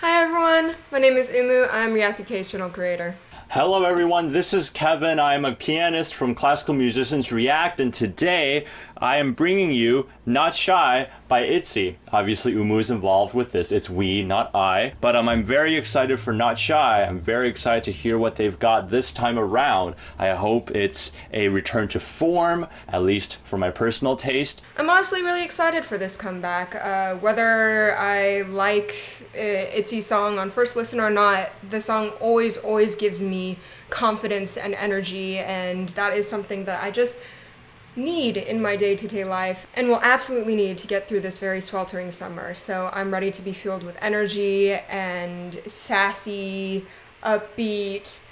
Hi everyone, my name is Umu, I'm React K's channel creator. Hello everyone, this is Kevin. I am a pianist from Classical Musicians React, and today I am bringing you Not Shy by ITZY. Obviously Umu is involved with this. It's we, not I. But I'm very excited for Not Shy. I'm very excited to hear what they've got this time around. I hope it's a return to form, at least for my personal taste. I'm honestly really excited for this comeback. Whether I like ITZY's song on first listen or not, the song always gives me confidence and energy, and that is something that I just need in my day-to-day life and will absolutely need to get through this very sweltering summer. So I'm ready to be fueled with energy and sassy, upbeat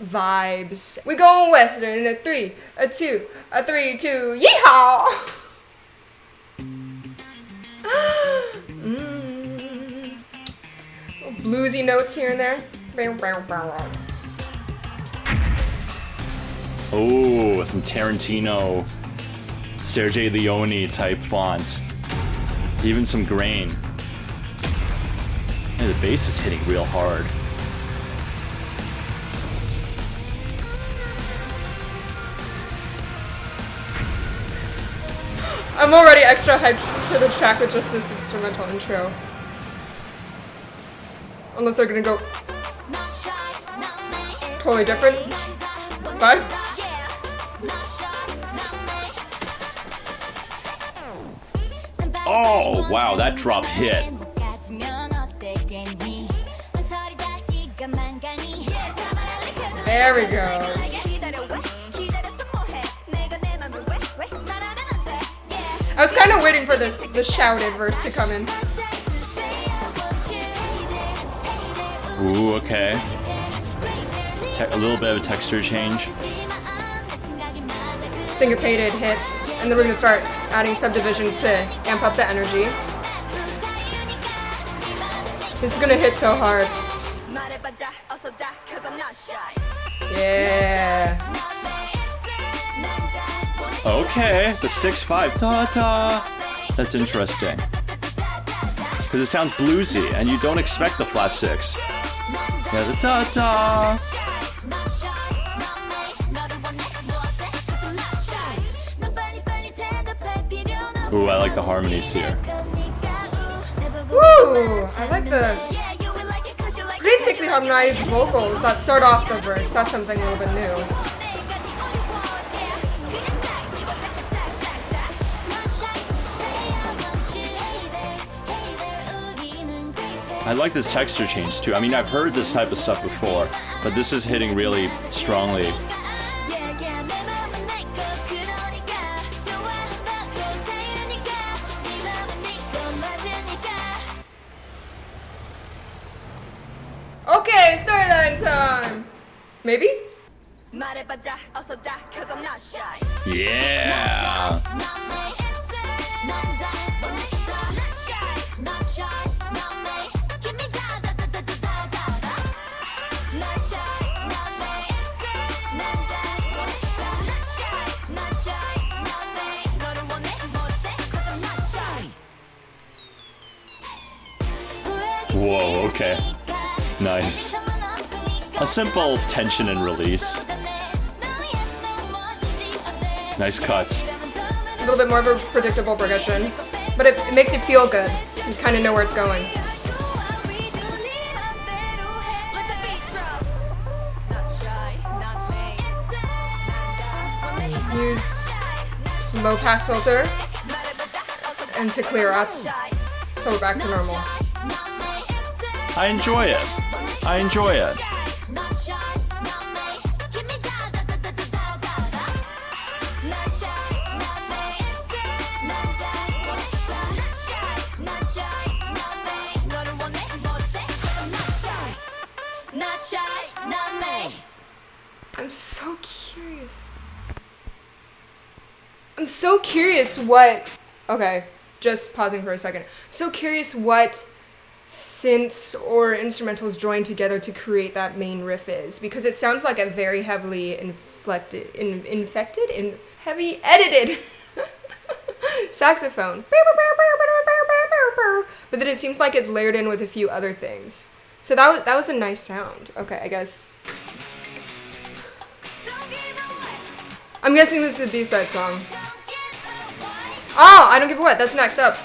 vibes. We going western in a 3, a 2, a 3, 2, yeehaw! Bluesy notes here and there. Oh, some Tarantino, Sergio Leone type font. Even some grain. Man, the bass is hitting real hard. I'm already extra hyped for the track with just this instrumental intro. Unless they're gonna go totally different vibe. Oh, wow, that drop hit. There we go. I was kind of waiting for the shouted verse to come in. Ooh, okay. A little bit of a texture change. Syncopated hits, and then we're gonna start adding subdivisions to amp up the energy. This is gonna hit so hard. Yeah. Okay, the 6/5 ta-ta. That's interesting. Because it sounds bluesy, and you don't expect the flat 6. Yeah, the ta-ta. Ooh, I like the harmonies here. Woo! I like the pretty thickly harmonized vocals that start off the verse. That's something a little bit new. I like this texture change too. I mean, I've heard this type of stuff before, but this is hitting really strongly. Okay, storyline time! Maybe? Yeah! Whoa, okay. Nice. A simple tension and release. Nice cuts. A little bit more of a predictable progression, but it makes you feel good, so you kind of know where it's going. Use low pass filter and to clear up, so we're back to normal. I enjoy it. I enjoy it. I'm so curious. I'm so curious what... Okay, just pausing for a second. I'm so curious what synths or instrumentals joined together to create that main riff is, because it sounds like a very heavily heavy edited saxophone. but then it seems like it's layered in with a few other things. So that was a nice sound. Okay, I guess. I'm guessing this is a B-side song. Oh, I Don't Give a What. That's next up.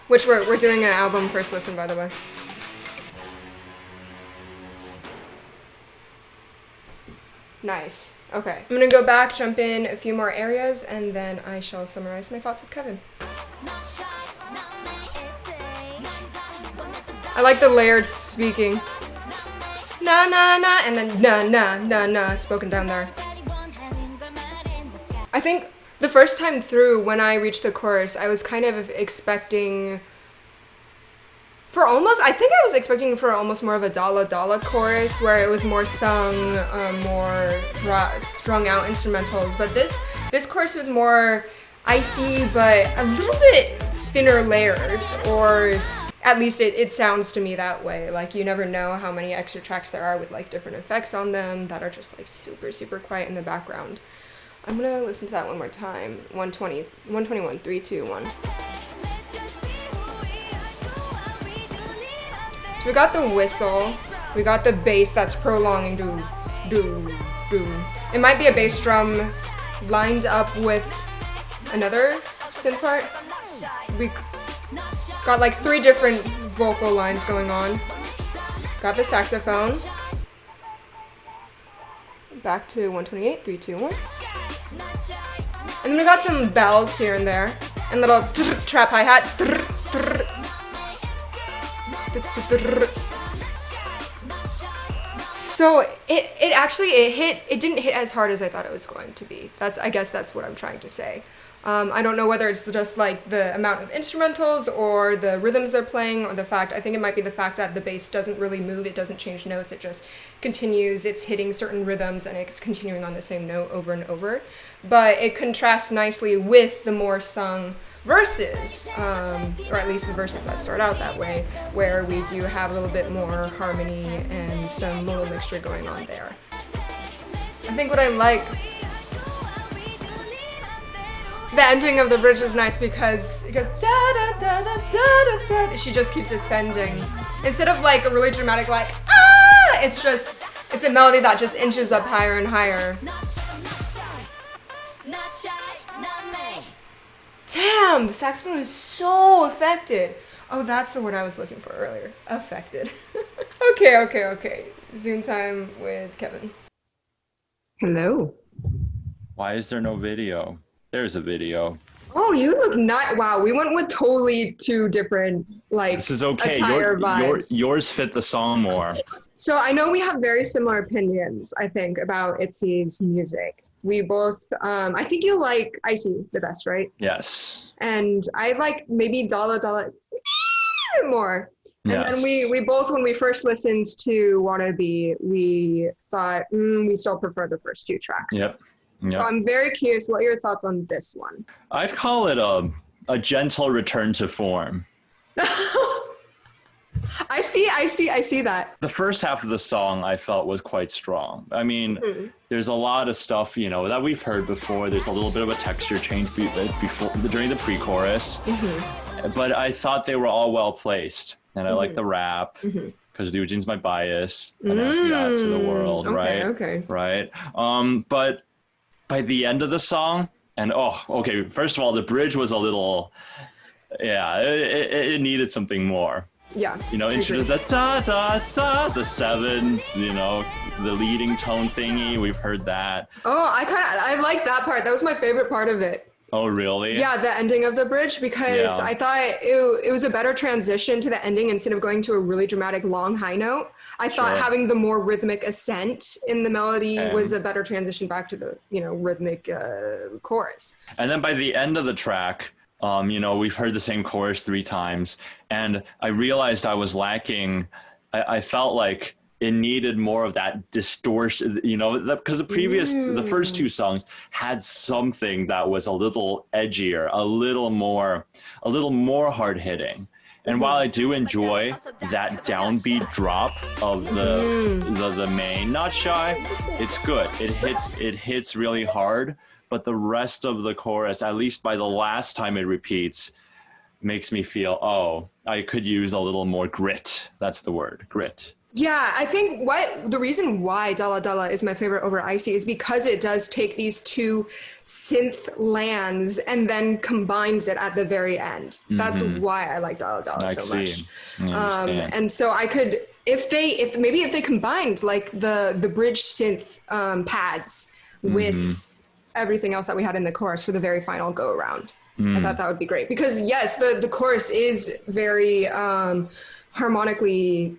Which we're doing an album first listen, by the way. Nice. Okay. I'm gonna go back, jump in a few more areas, and then I shall summarize my thoughts with Kevin. I like the layered speaking. Na na na, and then na na na na, spoken down there. I think the first time through, when I reached the chorus, I was kind of expecting I think I was expecting for almost more of a Dala Dala chorus where it was more sung, more strung out instrumentals. But this chorus was more icy, but a little bit thinner layers, or at least it sounds to me that way. Like, you never know how many extra tracks there are with like different effects on them that are just like super, super quiet in the background. I'm gonna listen to that one more time. 121, 3, 2, 1. So we got the whistle, we got the bass that's prolonging, do, do, do. It might be a bass drum lined up with another synth part. We got like 3 different vocal lines going on. Got the saxophone. Back to 128, 3, 2, 1. And then we got some bells here and there, and little trap hi-hat. So it didn't hit as hard as I thought it was going to be. I guess that's what I'm trying to say. I don't know whether it's just like the amount of instrumentals or the rhythms they're playing, or I think it might be the fact that the bass doesn't really move, it doesn't change notes, it just continues, it's hitting certain rhythms and it's continuing on the same note over and over. But it contrasts nicely with the more sung verses, or at least the verses that start out that way, where we do have a little bit more harmony and some little mixture going on there. I think what I like, the ending of the bridge is nice because it goes da da da da da da da. She just keeps ascending instead of like a really dramatic like ah. It's a melody that just inches up higher and higher. Damn, the saxophone is so affected. Oh, that's the word I was looking for earlier. Affected. Okay. Zoom time with Kevin. Hello. Why is there no video? There's a video. Oh, you look not. Wow, we went with totally 2 different This is okay. attire vibes. Yours fit the song more. So I know we have very similar opinions, I think, about ITZY's music. We both, I think you like ITZY the best, right? Yes. And I like maybe Dala Dala more. And yes. then we both, when we first listened to Wannabe, we thought, we still prefer the first 2 tracks. Yep. So I'm very curious, what are your thoughts on this one? I'd call it a gentle return to form. I see that. The first half of the song I felt was quite strong. I mean, there's a lot of stuff, that we've heard before. There's a little bit of a texture change before during the pre-chorus. But I thought they were all well placed. And I like the rap, because Ryujin's my bias. Announcing that to the world, right? Okay. Right? But by the end of the song, and first of all, the bridge was a little, it needed something more. Yeah. Instead of the da da da, the 7, the leading tone thingy, we've heard that. Oh, I like that part. That was my favorite part of it. Oh, really? Yeah, the ending of the bridge, because I thought it was a better transition to the ending instead of going to a really dramatic long high note. I thought having the more rhythmic ascent in the melody was a better transition back to the, rhythmic chorus. And then by the end of the track, we've heard the same chorus 3 times, and I realized I was lacking. I felt like it needed more of that distortion, because the first 2 songs had something that was a little edgier, a little more hard hitting. And while I do enjoy that downbeat drop of the main Not Shy, it's good. It hits really hard. But the rest of the chorus, at least by the last time it repeats, makes me feel, oh, I could use a little more grit. That's the word, grit. Yeah, I think the reason why Dala Dala is my favorite over Icy is because it does take these two synth lands and then combines it at the very end. That's why I like Dala Dala so much. And so I could, if they combined like the bridge synth pads with everything else that we had in the chorus for the very final go around, I thought that would be great. Because yes, the chorus is very harmonically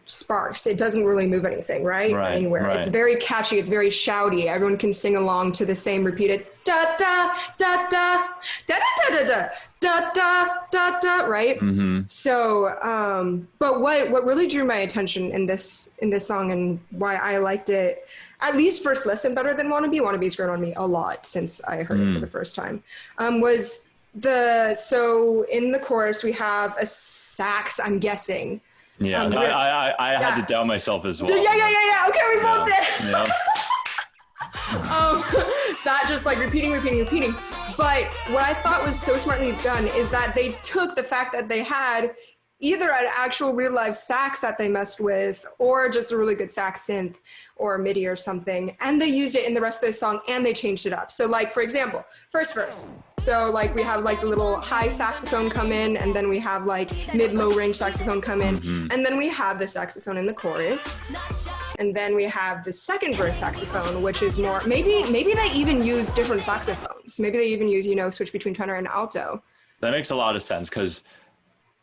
sparse. It doesn't really move anything, right? Anywhere. It's very catchy. It's very shouty. Everyone can sing along to the same repeated da da da da da da da da da da da da, right? So, but what really drew my attention in this song and why I liked it, at least first listen, better than Wannabe. Wannabe's grown on me a lot since I heard it for the first time. Was so in the chorus we have a sax, I'm guessing. Yeah, I had to doubt myself as well. Yeah. Okay, we both did. Yeah. That just like repeating. But what I thought was so smartly done is that they took the fact that they had either an actual real life sax that they messed with or just a really good sax synth or MIDI or something, and they used it in the rest of the song and they changed it up. So like, for example, first verse. So like we have like the little high saxophone come in, and then we have like mid-low range saxophone come in, and then we have the saxophone in the chorus. And then we have the second verse saxophone, which is more, maybe they even use different saxophones. Maybe they even use, switch between tenor and alto. That makes a lot of sense because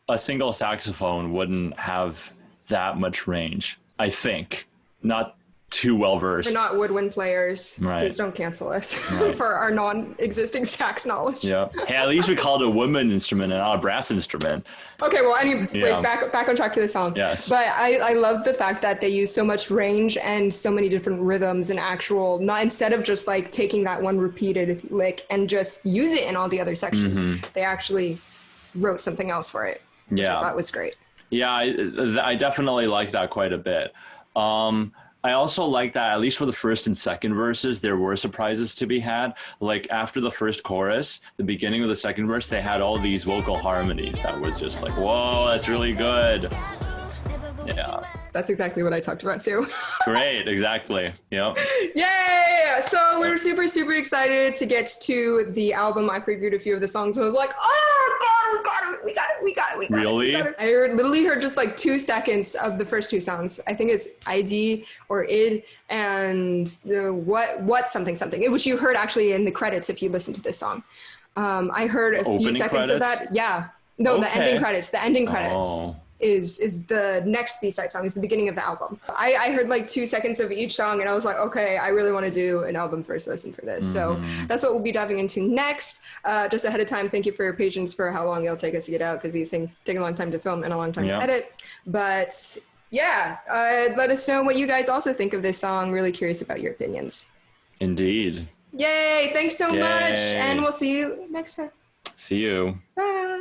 a single saxophone wouldn't have that much range, I think. Not too well versed. We're not woodwind players. Right. Please don't cancel us for our non-existing sax knowledge. Yeah. Hey, at least we called it a woodwind instrument and not a brass instrument. Okay, well, anyways, back on track to the song. Yes. But I love the fact that they use so much range and so many different rhythms and actual, not instead of just like taking that one repeated lick and just use it in all the other sections, they actually wrote something else for it. Yeah. That was great. Yeah, I definitely like that quite a bit. I also like that, at least for the first and second verses, there were surprises to be had. Like after the first chorus, the beginning of the second verse, they had all these vocal harmonies that was just like, whoa, that's really good. Yeah. That's exactly what I talked about too. Great, exactly. Yep. Yay! So we're super, super excited to get to the album. I previewed a few of the songs and I was like, oh, we got it. Really? I literally heard just like 2 seconds of the first 2 songs. I think it's ID or ID and the what something, which you heard actually in the credits if you listen to this song. I heard a few seconds of that. Yeah. No, okay. The ending credits. Oh. Is the next B-side song, is the beginning of the album. I heard like 2 seconds of each song and I was like, okay, I really want to do an album first listen for this. So that's what we'll be diving into next. Just ahead of time, thank you for your patience for how long it'll take us to get out, because these things take a long time to film and a long time to edit. But yeah, let us know what you guys also think of this song. Really curious about your opinions. Indeed. Yay, thanks so much. And we'll see you next time. See you. Bye.